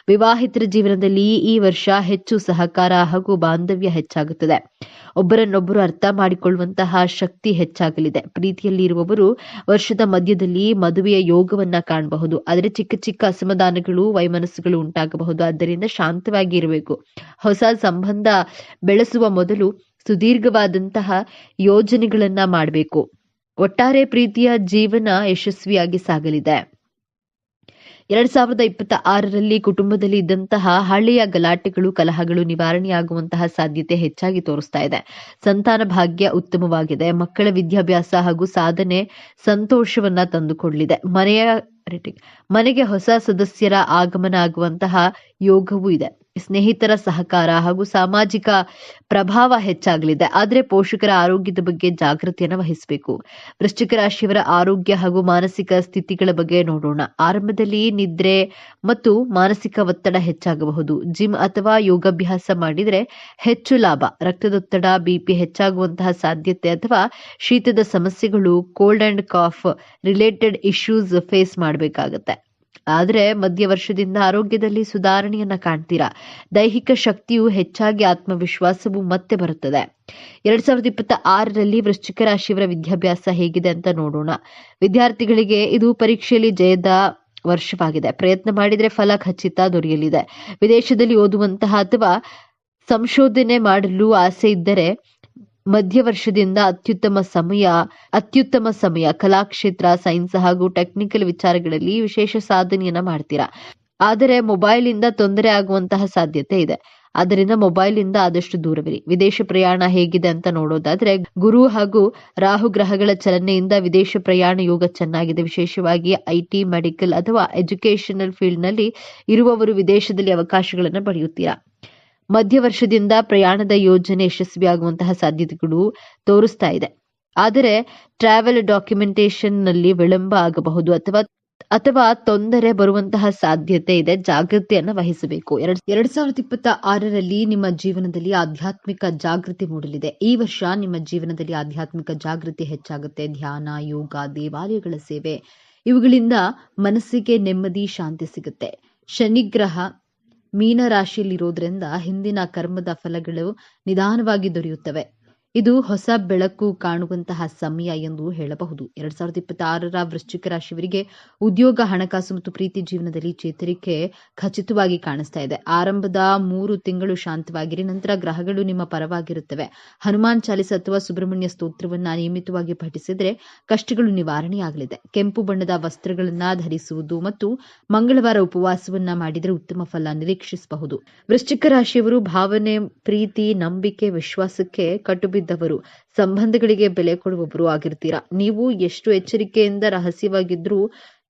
ವಿವಾಹಿತರ ಜೀವನದಲ್ಲಿ ಈ ವರ್ಷ ಹೆಚ್ಚು ಸಹಕಾರ ಹಾಗೂ ಬಾಂಧವ್ಯ ಹೆಚ್ಚಾಗುತ್ತದೆ. ಒಬ್ಬರನ್ನೊಬ್ಬರು ಅರ್ಥ ಮಾಡಿಕೊಳ್ಳುವಂತಹ ಶಕ್ತಿ ಹೆಚ್ಚಾಗಲಿದೆ. ಪ್ರೀತಿಯಲ್ಲಿ ಇರುವವರು ವರ್ಷದ ಮಧ್ಯದಲ್ಲಿ ಮದುವೆಯ ಯೋಗವನ್ನ ಕಾಣಬಹುದು. ಆದರೆ ಚಿಕ್ಕ ಚಿಕ್ಕ ಅಸಮಾಧಾನಗಳು, ವೈಮನಸ್ಸುಗಳು ಉಂಟಾಗಬಹುದು. ಆದ್ದರಿಂದ ಶಾಂತವಾಗಿ ಇರಬೇಕು. ಹೊಸ ಸಂಬಂಧ ಬೆಳೆಸುವ ಮೊದಲು ಸುದೀರ್ಘವಾದಂತಹ ಯೋಜನೆಗಳನ್ನ ಮಾಡಬೇಕು. ಒಟ್ಟಾರೆ ಪ್ರೀತಿಯ ಜೀವನ ಯಶಸ್ವಿಯಾಗಿ ಸಾಗಲಿದೆ. 2026ರಲ್ಲಿ ಕುಟುಂಬದಲ್ಲಿ ಇದ್ದಂತಹ ಹಳೆಯ ಗಲಾಟೆಗಳು, ಕಲಹಗಳು ನಿವಾರಣೆಯಾಗುವಂತಹ ಸಾಧ್ಯತೆ ಹೆಚ್ಚಾಗಿ ತೋರಿಸ್ತಾ ಇದೆ. ಸಂತಾನ ಭಾಗ್ಯ ಉತ್ತಮವಾಗಿದೆ. ಮಕ್ಕಳ ವಿದ್ಯಾಭ್ಯಾಸ ಹಾಗೂ ಸಾಧನೆ ಸಂತೋಷವನ್ನ ತಂದುಕೊಡಲಿದೆ. ಮನೆಗೆ ಹೊಸ ಸದಸ್ಯರ ಆಗಮನ ಆಗುವಂತಹ ಯೋಗವೂ ಇದೆ. ಸ್ನೇಹಿತರ ಸಹಕಾರ ಹಾಗೂ ಸಾಮಾಜಿಕ ಪ್ರಭಾವ ಹೆಚ್ಚಾಗಲಿದೆ. ಆದರೆ ಪೋಷಕರ ಆರೋಗ್ಯದ ಬಗ್ಗೆ ಜಾಗೃತಿಯನ್ನು ವಹಿಸಬೇಕು. ವೃಶ್ಚಿಕ ರಾಶಿಯವರ ಆರೋಗ್ಯ ಹಾಗೂ ಮಾನಸಿಕ ಸ್ಥಿತಿಗಳ ಬಗ್ಗೆ ನೋಡೋಣ. ಆರಂಭದಲ್ಲಿ ನಿದ್ರೆ ಮತ್ತು ಮಾನಸಿಕ ಒತ್ತಡ ಹೆಚ್ಚಾಗಬಹುದು. ಜಿಮ್ ಅಥವಾ ಯೋಗಾಭ್ಯಾಸ ಮಾಡಿದರೆ ಹೆಚ್ಚು ಲಾಭ. ರಕ್ತದೊತ್ತಡ, ಬಿಪಿ ಹೆಚ್ಚಾಗುವಂತಹ ಸಾಧ್ಯತೆ ಅಥವಾ ಶೀತದ ಸಮಸ್ಯೆಗಳು, cold and cough related issues face ಮಾಡಬೇಕಾಗತ್ತೆ. ಆದರೆ ಮಧ್ಯ ವರ್ಷದಿಂದ ಆರೋಗ್ಯದಲ್ಲಿ ಸುಧಾರಣೆಯನ್ನ ಕಾಣ್ತೀರಾ. ದೈಹಿಕ ಶಕ್ತಿಯು ಹೆಚ್ಚಾಗಿ, ಆತ್ಮವಿಶ್ವಾಸವು ಮತ್ತೆ ಬರುತ್ತದೆ. 2026ರಲ್ಲಿ ವೃಶ್ಚಿಕ ರಾಶಿಯವರ ವಿದ್ಯಾಭ್ಯಾಸ ಹೇಗಿದೆ ಅಂತ ನೋಡೋಣ. ವಿದ್ಯಾರ್ಥಿಗಳಿಗೆ ಇದು ಪರೀಕ್ಷೆಯಲ್ಲಿ ಜಯದ ವರ್ಷವಾಗಿದೆ. ಪ್ರಯತ್ನ ಮಾಡಿದರೆ ಫಲ ಖಚಿತ ದೊರೆಯಲಿದೆ. ವಿದೇಶದಲ್ಲಿ ಓದುವಂತಹ ಅಥವಾ ಸಂಶೋಧನೆ ಮಾಡಲು ಆಸೆ ಇದ್ದರೆ ಮಧ್ಯ ವರ್ಷದಿಂದ ಅತ್ಯುತ್ತಮ ಸಮಯ. ಕಲಾಕ್ಷೇತ್ರ, ಸೈನ್ಸ್ ಹಾಗೂ ಟೆಕ್ನಿಕಲ್ ವಿಚಾರಗಳಲ್ಲಿ ವಿಶೇಷ ಸಾಧನೆಯನ್ನ ಮಾಡ್ತೀರಾ. ಆದರೆ ಮೊಬೈಲ್ ಇಂದ ತೊಂದರೆ ಆಗುವಂತಹ ಸಾಧ್ಯತೆ ಇದೆ. ಆದ್ದರಿಂದ ಮೊಬೈಲ್ ಇಂದ ಆದಷ್ಟು ದೂರವಿರಿ. ವಿದೇಶ ಪ್ರಯಾಣ ಹೇಗಿದೆ ಅಂತ ನೋಡೋದಾದ್ರೆ, ಗುರು ಹಾಗೂ ರಾಹು ಗ್ರಹಗಳ ಚಲನೆಯಿಂದ ವಿದೇಶ ಪ್ರಯಾಣ ಯೋಗ ಚೆನ್ನಾಗಿದೆ. ವಿಶೇಷವಾಗಿ ಐಟಿ, ಮೆಡಿಕಲ್ ಅಥವಾ ಎಜುಕೇಶನಲ್ ಫೀಲ್ಡ್ ನಲ್ಲಿ ಇರುವವರು ವಿದೇಶದಲ್ಲಿ ಅವಕಾಶಗಳನ್ನು ಪಡೆಯುತ್ತೀರಾ. ಮಧ್ಯ ವರ್ಷದಿಂದ ಪ್ರಯಾಣದ ಯೋಜನೆ ಯಶಸ್ವಿಯಾಗುವಂತಹ ಸಾಧ್ಯತೆಗಳು ತೋರಿಸ್ತಾ ಇದೆ. ಆದರೆ ಟ್ರಾವೆಲ್ ಡಾಕ್ಯುಮೆಂಟೇಶನ್ ನಲ್ಲಿ ವಿಳಂಬ ಆಗಬಹುದು ಅಥವಾ ತೊಂದರೆ ಬರುವಂತಹ ಸಾಧ್ಯತೆ ಇದೆ. ಜಾಗೃತಿಯನ್ನು ವಹಿಸಬೇಕು. 2026ರಲ್ಲಿ ನಿಮ್ಮ ಜೀವನದಲ್ಲಿ ಆಧ್ಯಾತ್ಮಿಕ ಜಾಗೃತಿ ಮೂಡಲಿದೆ. ಈ ವರ್ಷ ನಿಮ್ಮ ಜೀವನದಲ್ಲಿ ಆಧ್ಯಾತ್ಮಿಕ ಜಾಗೃತಿ ಹೆಚ್ಚಾಗುತ್ತೆ. ಧ್ಯಾನ, ಯೋಗ, ದೇವಾಲಯಗಳ ಸೇವೆ ಇವುಗಳಿಂದ ಮನಸ್ಸಿಗೆ ನೆಮ್ಮದಿ, ಶಾಂತಿ ಸಿಗುತ್ತೆ. ಶನಿಗ್ರಹ ಮೀನ ರಾಶಿಯಲ್ಲಿರೋದ್ರಿಂದ ಹಿಂದಿನ ಕರ್ಮದ ಫಲಗಳು ನಿಧಾನವಾಗಿ ದೊರೆಯುತ್ತವೆ. ಇದು ಹೊಸ ಬೆಳಕು ಕಾಣುವಂತಹ ಸಮಯ ಎಂದು ಹೇಳಬಹುದು. 2026ರ ವೃಶ್ಚಿಕ ರಾಶಿಯವರಿಗೆ ಉದ್ಯೋಗ, ಹಣಕಾಸು ಮತ್ತು ಪ್ರೀತಿ ಜೀವನದಲ್ಲಿ ಚೇತರಿಕೆ ಖಚಿತವಾಗಿ ಕಾಣಿಸ್ತಾ ಇದೆ. ಆರಂಭದ 3 ತಿಂಗಳು ಶಾಂತವಾಗಿರಿ. ನಂತರ ಗ್ರಹಗಳು ನಿಮ್ಮ ಪರವಾಗಿರುತ್ತವೆ. ಹನುಮಾನ್ ಚಾಲಿಸ ಅಥವಾ ಸುಬ್ರಹ್ಮಣ್ಯ ಸ್ತೋತ್ರವನ್ನ ನಿಯಮಿತವಾಗಿ ಪಠಿಸಿದ್ರೆ ಕಷ್ಟಗಳು ನಿವಾರಣೆಯಾಗಲಿದೆ. ಕೆಂಪು ಬಣ್ಣದ ವಸ್ತ್ರಗಳನ್ನ ಧರಿಸುವುದು ಮತ್ತು ಮಂಗಳವಾರ ಉಪವಾಸವನ್ನ ಮಾಡಿದರೆ ಉತ್ತಮ ಫಲ ನಿರೀಕ್ಷಿಸಬಹುದು. ವೃಶ್ಚಿಕ ರಾಶಿಯವರು ಭಾವನೆ, ಪ್ರೀತಿ, ನಂಬಿಕೆ, ವಿಶ್ವಾಸಕ್ಕೆ ಕಟ್ಟುಬಿದ್ದವರು, ಸಂಬಂಧಗಳಿಗೆ ಬೆಲೆ ಕೊಡುವವರು ಆಗಿರ್ತೀರಾ. ನೀವು ಎಷ್ಟು ಎಚ್ಚರಿಕೆಯಿಂದ ರಹಸ್ಯವಾಗಿದ್ರೂ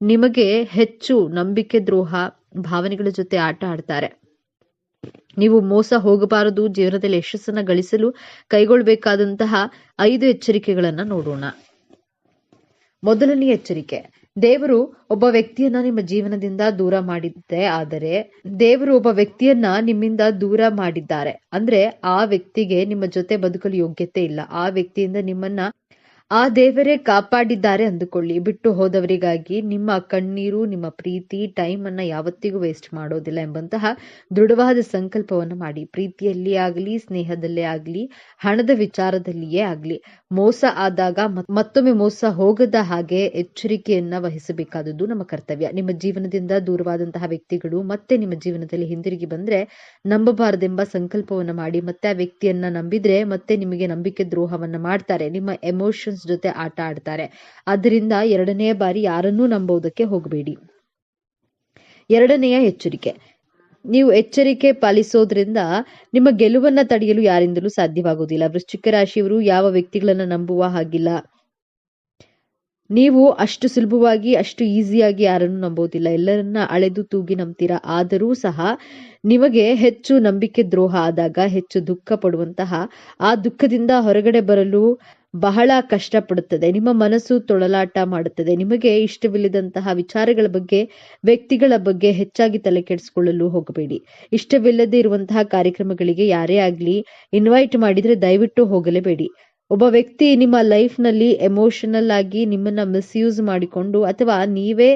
ನಿಮಗೆ ಹೆಚ್ಚು ನಂಬಿಕೆ ದ್ರೋಹ ಭಾವನೆಗಳ ಜೊತೆ ಆಟ ಆಡ್ತಾರೆ. ನೀವು ಮೋಸ ಹೋಗಬಾರದು. ಜೀವನದಲ್ಲಿ ಯಶಸ್ಸನ್ನ ಗಳಿಸಲು ಕೈಗೊಳ್ಳಬೇಕಾದಂತಹ 5 ಎಚ್ಚರಿಕೆಗಳನ್ನ ನೋಡೋಣ. ಮೊದಲನೆಯ ಎಚ್ಚರಿಕೆ, ದೇವರು ಒಬ್ಬ ವ್ಯಕ್ತಿಯನ್ನ ನಿಮ್ಮ ಜೀವನದಿಂದ ದೂರ ಮಾಡಿದ್ದೆ. ಆದರೆ ದೇವರು ಒಬ್ಬ ವ್ಯಕ್ತಿಯನ್ನ ನಿಮ್ಮಿಂದ ದೂರ ಮಾಡಿದ್ದಾರೆ ಅಂದ್ರೆ ಆ ವ್ಯಕ್ತಿಗೆ ನಿಮ್ಮ ಜೊತೆ ಬದುಕಲು ಯೋಗ್ಯತೆ ಇಲ್ಲ. ಆ ವ್ಯಕ್ತಿಯಿಂದ ನಿಮ್ಮನ್ನ ಆ ದೇವರೇ ಕಾಪಾಡಿದ್ದಾರೆ ಅಂದುಕೊಳ್ಳಿ. ಬಿಟ್ಟು ಹೋದವರಿಗಾಗಿ ನಿಮ್ಮ ಕಣ್ಣೀರು, ನಿಮ್ಮ ಪ್ರೀತಿ, ಟೈಮ್ ಅನ್ನ ಯಾವತ್ತಿಗೂ ವೇಸ್ಟ್ ಮಾಡೋದಿಲ್ಲ ಎಂಬಂತಹ ದೃಢವಾದ ಸಂಕಲ್ಪವನ್ನು ಮಾಡಿ. ಪ್ರೀತಿಯಲ್ಲಿ ಆಗಲಿ, ಸ್ನೇಹದಲ್ಲೇ ಆಗಲಿ, ಹಣದ ವಿಚಾರದಲ್ಲಿಯೇ ಆಗಲಿ, ಮೋಸ ಆದಾಗ ಮತ್ತೊಮ್ಮೆ ಮೋಸ ಹೋಗದ ಹಾಗೆ ಎಚ್ಚರಿಕೆಯನ್ನ ವಹಿಸಬೇಕಾದದ್ದು ನಮ್ಮ ಕರ್ತವ್ಯ. ನಿಮ್ಮ ಜೀವನದಿಂದ ದೂರವಾದಂತಹ ವ್ಯಕ್ತಿಗಳು ಮತ್ತೆ ನಿಮ್ಮ ಜೀವನದಲ್ಲಿ ಹಿಂದಿರುಗಿ ಬಂದ್ರೆ ನಂಬಬಾರದೆಂಬ ಸಂಕಲ್ಪವನ್ನ ಮಾಡಿ. ಮತ್ತೆ ಆ ವ್ಯಕ್ತಿಯನ್ನ ನಂಬಿದ್ರೆ ಮತ್ತೆ ನಿಮಗೆ ನಂಬಿಕೆ ದ್ರೋಹವನ್ನ ಮಾಡ್ತಾರೆ. ನಿಮ್ಮ ಎಮೋಷನ್ಸ್ ಎಮೋಷನ್ಸ್ ಜೊತೆ ಆಟ ಆಡ್ತಾರೆ. ಆದ್ದರಿಂದ 2ನೇ ಬಾರಿ ಯಾರನ್ನೂ ನಂಬೋದಕ್ಕೆ ಹೋಗಬೇಡಿ. 2ನೇಯ ಎಚ್ಚರಿಕೆ, ನೀವು ಎಚ್ಚರಿಕೆ ಪಾಲಿಸೋದ್ರಿಂದ ನಿಮ್ಮ ಗೆಲುವನ್ನ ತಡೆಯಲು ಯಾರಿಂದಲೂ ಸಾಧ್ಯವಾಗುವುದಿಲ್ಲ. ವೃಶ್ಚಿಕ ರಾಶಿಯವರು ಯಾವ ವ್ಯಕ್ತಿಗಳನ್ನ ನಂಬುವ ಹಾಗಿಲ್ಲ. ನೀವು ಅಷ್ಟು ಸುಲಭವಾಗಿ ಅಷ್ಟು ಈಸಿಯಾಗಿ ಯಾರನ್ನು ನಂಬೋದಿಲ್ಲ. ಎಲ್ಲರನ್ನ ಅಳೆದು ತೂಗಿ ನಂಬ್ತೀರಾ. ಆದರೂ ಸಹ ನಿಮಗೆ ಹೆಚ್ಚು ನಂಬಿಕೆ ದ್ರೋಹ ಆದಾಗ ಹೆಚ್ಚು ದುಃಖ ಪಡುವಂತಹ, ಆ ದುಃಖದಿಂದ ಹೊರಗಡೆ ಬರಲು ಬಹಳ ಕಷ್ಟಪಡುತ್ತದೆ. ನಿಮ್ಮ ಮನಸ್ಸು ತೊಳಲಾಟ ಮಾಡುತ್ತದೆ. ನಿಮಗೆ ಇಷ್ಟವಿಲ್ಲದಂತಹ ವಿಚಾರಗಳ ಬಗ್ಗೆ, ವ್ಯಕ್ತಿಗಳ ಬಗ್ಗೆ ಹೆಚ್ಚಾಗಿ ತಲೆ ಕೆಡಿಸಿಕೊಳ್ಳಲು ಹೋಗಬೇಡಿ. ಇಷ್ಟವಿಲ್ಲದೆ ಇರುವಂತಹ ಕಾರ್ಯಕ್ರಮಗಳಿಗೆ ಯಾರೇ ಆಗ್ಲಿ ಇನ್ವೈಟ್ ಮಾಡಿದ್ರೆ ದಯವಿಟ್ಟು ಹೋಗಲೇಬೇಡಿ. ಒಬ್ಬ ವ್ಯಕ್ತಿ ನಿಮ್ಮ ಲೈಫ್ ನಲ್ಲಿ ಎಮೋಷನಲ್ ಆಗಿ ನಿಮ್ಮನ್ನ ಮಿಸ್ಯೂಸ್ ಮಾಡಿಕೊಂಡು, ಅಥವಾ ನೀವೇ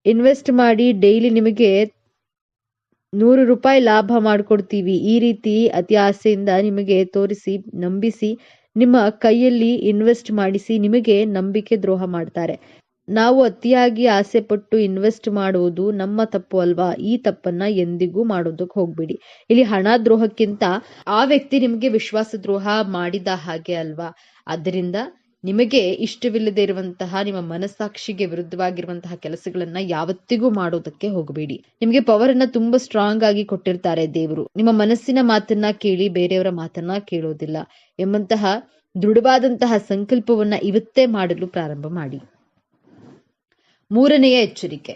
ಇನ್ವೆಸ್ಟ್ ಮಾಡಿ ಡೈಲಿ ನಿಮಗೆ 100 ರೂಪಾಯಿ ಲಾಭ ಮಾಡ್ಕೊಡ್ತೀವಿ, ಈ ರೀತಿ ಅತಿ ಆಸೆಯಿಂದ ನಿಮಗೆ ತೋರಿಸಿ ನಂಬಿಸಿ ನಿಮ್ಮ ಕೈಯಲ್ಲಿ ಇನ್ವೆಸ್ಟ್ ಮಾಡಿಸಿ ನಿಮಗೆ ನಂಬಿಕೆ ದ್ರೋಹ ಮಾಡ್ತಾರೆ. ನಾವು ಅತಿಯಾಗಿ ಆಸೆ ಪಟ್ಟು ಇನ್ವೆಸ್ಟ್ ಮಾಡುವುದು ನಮ್ಮ ತಪ್ಪು ಅಲ್ವಾ? ಈ ತಪ್ಪನ್ನ ಎಂದಿಗೂ ಮಾಡೋದಕ್ಕೆ ಹೋಗ್ಬೇಡಿ. ಇಲ್ಲಿ ಹಣ ದ್ರೋಹಕ್ಕಿಂತ ಆ ವ್ಯಕ್ತಿ ನಿಮಗೆ ವಿಶ್ವಾಸ ದ್ರೋಹ ಮಾಡಿದ ಹಾಗೆ ಅಲ್ವಾ? ಆದ್ದರಿಂದ ನಿಮಗೆ ಇಷ್ಟವಿಲ್ಲದೆ ಇರುವಂತಹ, ನಿಮ್ಮ ಮನಸ್ಸಾಕ್ಷಿಗೆ ವಿರುದ್ಧವಾಗಿರುವಂತಹ ಕೆಲಸಗಳನ್ನ ಯಾವತ್ತಿಗೂ ಮಾಡೋದಕ್ಕೆ ಹೋಗಬೇಡಿ. ನಿಮಗೆ ಪವರ್ ಅನ್ನ ತುಂಬಾ ಸ್ಟ್ರಾಂಗ್ ಆಗಿ ಕೊಟ್ಟಿರ್ತಾರೆ ದೇವರು. ನಿಮ್ಮ ಮನಸ್ಸಿನ ಮಾತನ್ನ ಕೇಳಿ ಬೇರೆಯವರ ಮಾತನ್ನ ಕೇಳೋದಿಲ್ಲ ಎಂಬಂತಹ ದೃಢವಾದಂತಹ ಸಂಕಲ್ಪವನ್ನ ಇವತ್ತೇ ಮಾಡಲು ಪ್ರಾರಂಭ ಮಾಡಿ. 3ನೇಯ ಎಚ್ಚರಿಕೆ,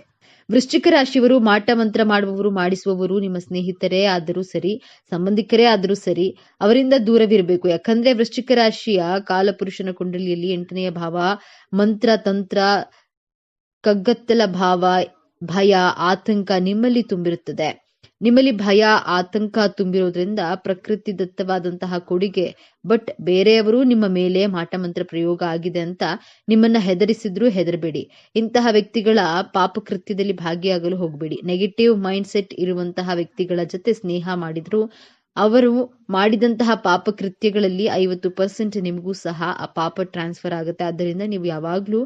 ವೃಶ್ಚಿಕ ರಾಶಿಯವರು ಮಾಟ ಮಂತ್ರ ಮಾಡುವವರು, ಮಾಡಿಸುವವರು ನಿಮ್ಮ ಸ್ನೇಹಿತರೇ ಆದರೂ ಸರಿ, ಸಂಬಂಧಿಕರೇ ಆದರೂ ಸರಿ, ಅವರಿಂದ ದೂರವಿರಬೇಕು. ಯಾಕಂದ್ರೆ ವೃಶ್ಚಿಕ ರಾಶಿಯ ಕಾಲಪುರುಷನ ಕುಂಡಲಿಯಲ್ಲಿ 8ನೇಯ ಭಾವ ಮಂತ್ರ, ತಂತ್ರ, ಕಗ್ಗತ್ತಲ ಭಾವ, ಭಯ, ಆತಂಕ ನಿಮ್ಮಲ್ಲಿ ತುಂಬಿರುತ್ತದೆ. ನಿಮ್ಮಲ್ಲಿ ಭಯ, ಆತಂಕ ತುಂಬಿರೋದ್ರಿಂದ ಪ್ರಕೃತಿ ದತ್ತವಾದಂತಹ ಕೊಡುಗೆ. ಬಟ್ ಬೇರೆಯವರು ನಿಮ್ಮ ಮೇಲೆ ಮಾಟಮಂತ್ರ ಪ್ರಯೋಗ ಆಗಿದೆ ಅಂತ ನಿಮ್ಮನ್ನ ಹೆದರಿಸಿದ್ರು ಹೆದರಬೇಡಿ. ಇಂತಹ ವ್ಯಕ್ತಿಗಳ ಪಾಪಕೃತ್ಯದಲ್ಲಿ ಭಾಗಿಯಾಗಲು ಹೋಗಬೇಡಿ. ನೆಗೆಟಿವ್ ಮೈಂಡ್ ಸೆಟ್ ಇರುವಂತಹ ವ್ಯಕ್ತಿಗಳ ಜೊತೆ ಸ್ನೇಹ ಮಾಡಿದ್ರು ಅವರು ಮಾಡಿದಂತಹ ಪಾಪಕೃತ್ಯಗಳಲ್ಲಿ 50% ನಿಮಗೂ ಸಹ ಆ ಪಾಪ ಟ್ರಾನ್ಸ್ಫರ್ ಆಗುತ್ತೆ. ಆದ್ದರಿಂದ ನೀವು ಯಾವಾಗ್ಲೂ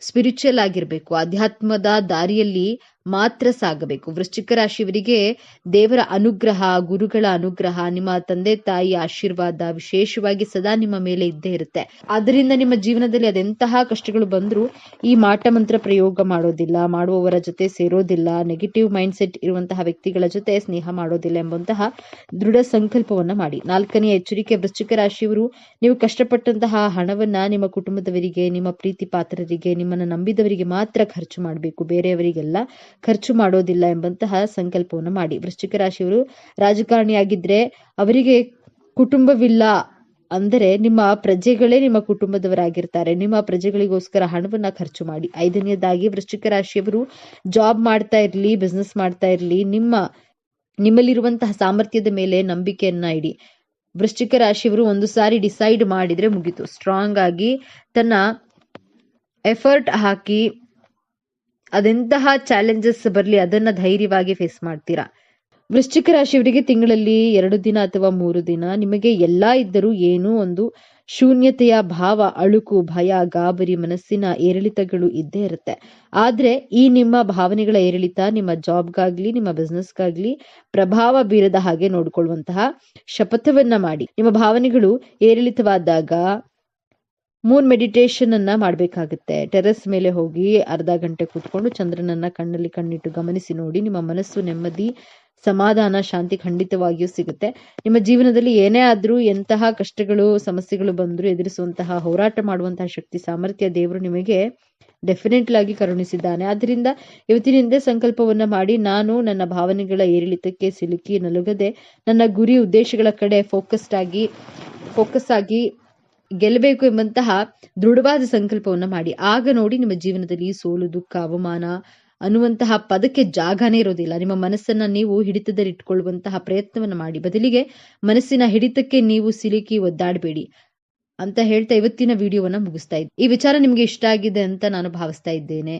ಸ್ಪಿರಿಚುವಲ್ ಆಗಿರ್ಬೇಕು, ಅಧ್ಯಾತ್ಮದ ದಾರಿಯಲ್ಲಿ ಮಾತ್ರ ಸಾಗಬೇಕು. ವೃಶ್ಚಿಕ ರಾಶಿಯವರಿಗೆ ದೇವರ ಅನುಗ್ರಹ, ಗುರುಗಳ ಅನುಗ್ರಹ, ನಿಮ್ಮ ತಂದೆ ತಾಯಿ ಆಶೀರ್ವಾದ ವಿಶೇಷವಾಗಿ ಸದಾ ನಿಮ್ಮ ಮೇಲೆ ಇದ್ದೇ ಇರುತ್ತೆ. ಆದ್ದರಿಂದ ನಿಮ್ಮ ಜೀವನದಲ್ಲಿ ಅದೆಂತಹ ಕಷ್ಟಗಳು ಬಂದರೂ ಈ ಮಾಟ ಮಂತ್ರ ಪ್ರಯೋಗ ಮಾಡೋದಿಲ್ಲ, ಮಾಡುವವರ ಜೊತೆ ಸೇರೋದಿಲ್ಲ, ನೆಗೆಟಿವ್ ಮೈಂಡ್ ಸೆಟ್ ಇರುವಂತಹ ವ್ಯಕ್ತಿಗಳ ಜೊತೆ ಸ್ನೇಹ ಮಾಡೋದಿಲ್ಲ ಎಂಬಂತಹ ದೃಢ ಸಂಕಲ್ಪವನ್ನ ಮಾಡಿ. 4ನೇ ಎಚ್ಚರಿಕೆ, ವೃಶ್ಚಿಕ ರಾಶಿಯವರು ನೀವು ಕಷ್ಟಪಟ್ಟಂತಹ ಹಣವನ್ನ ನಿಮ್ಮ ಕುಟುಂಬದವರಿಗೆ, ನಿಮ್ಮ ಪ್ರೀತಿ ಪಾತ್ರರಿಗೆ, ನಿಮ್ಮನ್ನ ನಂಬಿದವರಿಗೆ ಮಾತ್ರ ಖರ್ಚು ಮಾಡಬೇಕು, ಬೇರೆಯವರಿಗೆಲ್ಲ ಖರ್ಚು ಮಾಡೋದಿಲ್ಲ ಎಂಬಂತಹ ಸಂಕಲ್ಪವನ್ನು ಮಾಡಿ. ವೃಶ್ಚಿಕ ರಾಶಿಯವರು ರಾಜಕಾರಣಿಯಾಗಿದ್ರೆ ಅವರಿಗೆ ಕುಟುಂಬವಿಲ್ಲ ಅಂದರೆ ನಿಮ್ಮ ಪ್ರಜೆಗಳೇ ನಿಮ್ಮ ಕುಟುಂಬದವರಾಗಿರ್ತಾರೆ. ನಿಮ್ಮ ಪ್ರಜೆಗಳಿಗೋಸ್ಕರ ಹಣವನ್ನ ಖರ್ಚು ಮಾಡಿ. 5ನೇದಾಗಿ ವೃಶ್ಚಿಕ ರಾಶಿಯವರು ಜಾಬ್ ಮಾಡ್ತಾ ಇರ್ಲಿ, ಬಿಸ್ನೆಸ್ ಮಾಡ್ತಾ ಇರ್ಲಿ, ನಿಮ್ಮಲ್ಲಿರುವಂತಹ ಸಾಮರ್ಥ್ಯದ ಮೇಲೆ ನಂಬಿಕೆಯನ್ನ ಇಡಿ. ವೃಶ್ಚಿಕ ರಾಶಿಯವರು ಒಂದು ಸಾರಿ ಡಿಸೈಡ್ ಮಾಡಿದ್ರೆ ಮುಗೀತು. ಸ್ಟ್ರಾಂಗ್ ಆಗಿ ತನ್ನ ಎಫರ್ಟ್ ಹಾಕಿ ಅದೆಂತಹ ಚಾಲೆಂಜಸ್ ಬರಲಿ ಅದನ್ನ ಧೈರ್ಯವಾಗಿ ಫೇಸ್ ಮಾಡ್ತೀರಾ. ವೃಶ್ಚಿಕ ರಾಶಿಯವರಿಗೆ ತಿಂಗಳಲ್ಲಿ 2 ದಿನ ಅಥವಾ 3 ದಿನ ನಿಮಗೆ ಎಲ್ಲಾ ಇದ್ದರೂ ಏನೋ ಒಂದು ಶೂನ್ಯತೆಯ ಭಾವ, ಅಳುಕು, ಭಯ, ಗಾಬರಿ, ಮನಸ್ಸಿನ ಏರಿಳಿತಗಳು ಇದ್ದೇ ಇರುತ್ತೆ. ಆದ್ರೆ ಈ ನಿಮ್ಮ ಭಾವನೆಗಳ ಏರಿಳಿತ ನಿಮ್ಮ ಜಾಬ್ಗಾಗ್ಲಿ, ನಿಮ್ಮ ಬಿಸ್ನೆಸ್ಗಾಗ್ಲಿ ಪ್ರಭಾವ ಬೀರದ ಹಾಗೆ ನೋಡ್ಕೊಳ್ಳುವಂತಹ ಶಪಥವನ್ನ ಮಾಡಿ. ನಿಮ್ಮ ಭಾವನೆಗಳು ಏರಿಳಿತವಾದಾಗ ಮೂನ್ ಮೆಡಿಟೇಷನ್ ಅನ್ನ ಮಾಡಬೇಕಾಗುತ್ತೆ. ಟೆರೆಸ್ ಮೇಲೆ ಹೋಗಿ ಅರ್ಧ ಗಂಟೆ ಕೂತ್ಕೊಂಡು ಚಂದ್ರನನ್ನ ಕಣ್ಣಲ್ಲಿ ಕಣ್ಣಿಟ್ಟು ಗಮನಿಸಿ ನೋಡಿ. ನಿಮ್ಮ ಮನಸ್ಸು ನೆಮ್ಮದಿ, ಸಮಾಧಾನ, ಶಾಂತಿ ಖಂಡಿತವಾಗಿಯೂ ಸಿಗುತ್ತೆ. ನಿಮ್ಮ ಜೀವನದಲ್ಲಿ ಏನೇ ಆದ್ರೂ, ಎಂತಹ ಕಷ್ಟಗಳು ಸಮಸ್ಯೆಗಳು ಬಂದರೂ ಎದುರಿಸುವಂತಹ, ಹೋರಾಟ ಮಾಡುವಂತಹ ಶಕ್ತಿ, ಸಾಮರ್ಥ್ಯ ದೇವರು ನಿಮಗೆ ಡೆಫಿನೆಟ್ಲ್ ಆಗಿ ಕರುಣಿಸಿದ್ದಾನೆ. ಆದ್ರಿಂದ ಇವತ್ತಿನಿಂದ ಸಂಕಲ್ಪವನ್ನ ಮಾಡಿ, ನಾನು ನನ್ನ ಭಾವನೆಗಳ ಏರಿಳಿತಕ್ಕೆ ಸಿಲುಕಿ ನಲುಗದೆ ನನ್ನ ಗುರಿ ಉದ್ದೇಶಗಳ ಕಡೆ ಫೋಕಸ್ ಆಗಿ ಗೆಲ್ಲಬೇಕು ಎಂಬಂತಹ ದೃಢವಾದ ಸಂಕಲ್ಪವನ್ನ ಮಾಡಿ. ಆಗ ನೋಡಿ ನಿಮ್ಮ ಜೀವನದಲ್ಲಿ ಸೋಲು, ದುಃಖ, ಅವಮಾನ ಅನ್ನುವಂತಹ ಪದಕ್ಕೆ ಜಾಗನೇ ಇರೋದಿಲ್ಲ. ನಿಮ್ಮ ಮನಸ್ಸನ್ನ ನೀವು ಹಿಡಿತದಲ್ಲಿ ಇಟ್ಕೊಳ್ಳುವಂತಹ ಪ್ರಯತ್ನವನ್ನ ಮಾಡಿ. ಬದಲಿಗೆ ಮನಸ್ಸಿನ ಹಿಡಿತಕ್ಕೆ ನೀವು ಸಿಲುಕಿ ಒದ್ದಾಡಬೇಡಿ ಅಂತ ಹೇಳ್ತಾ ಇವತ್ತಿನ ವಿಡಿಯೋವನ್ನ ಮುಗಿಸ್ತಾ ಇದ್ದೀನಿ. ಈ ವಿಚಾರ ನಿಮ್ಗೆ ಇಷ್ಟ ಆಗಿದೆ ಅಂತ ನಾನು ಭಾವಿಸ್ತಾ ಇದ್ದೇನೆ.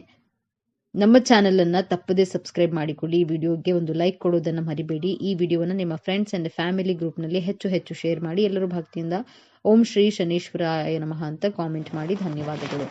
ನಮ್ಮ ಚಾನೆಲ್ ಅನ್ನ ತಪ್ಪದೆ ಸಬ್ಸ್ಕ್ರೈಬ್ ಮಾಡಿಕೊಳ್ಳಿ. ಈ ವಿಡಿಯೋಗೆ ಒಂದು ಲೈಕ್ ಕೊಡೋದನ್ನ ಮರಿಬೇಡಿ. ಈ ವಿಡಿಯೋವನ್ನ ನಿಮ್ಮ ಫ್ರೆಂಡ್ಸ್ ಅಂಡ್ ಫ್ಯಾಮಿಲಿ ಗ್ರೂಪ್ ನಲ್ಲಿ ಹೆಚ್ಚು ಶೇರ್ ಮಾಡಿ. ಎಲ್ಲರೂ ಭಕ್ತಿಯಿಂದ ಓಂ ಶ್ರೀ ಶನೇಶ್ವರಾಯ ನಮಃ ಅಂತ ಕಾಮೆಂಟ್ ಮಾಡಿ. ಧನ್ಯವಾದಗಳು.